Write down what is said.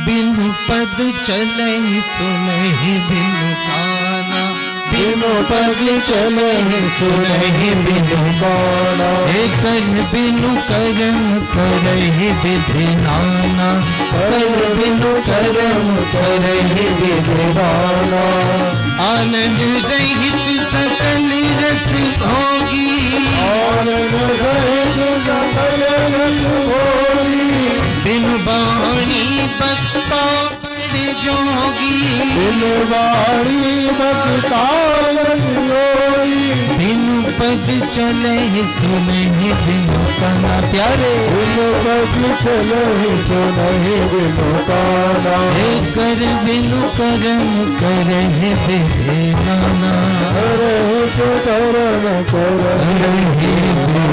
बिनु पद चले सुनहि बिनु काना, बिनु पद चले सुनहि बिनु काना। कर बिनु करम करहि विधि नाना, कर बिनु करम करहि विधि नाना। आनंद रहित सकल रस भोगी, आनंद रहित सकल रस भोगी। बिनु वाणी बक्ता बड़ जोगी, बिनु वाणी बक्ता बड़ जोगी। बिनु पद चले सुनहि बिनु काना, प्यारे बिनु पद चले सुनहि बिनु काना। कर बिनु करम करहि विधि नाना, करम करहि विधि।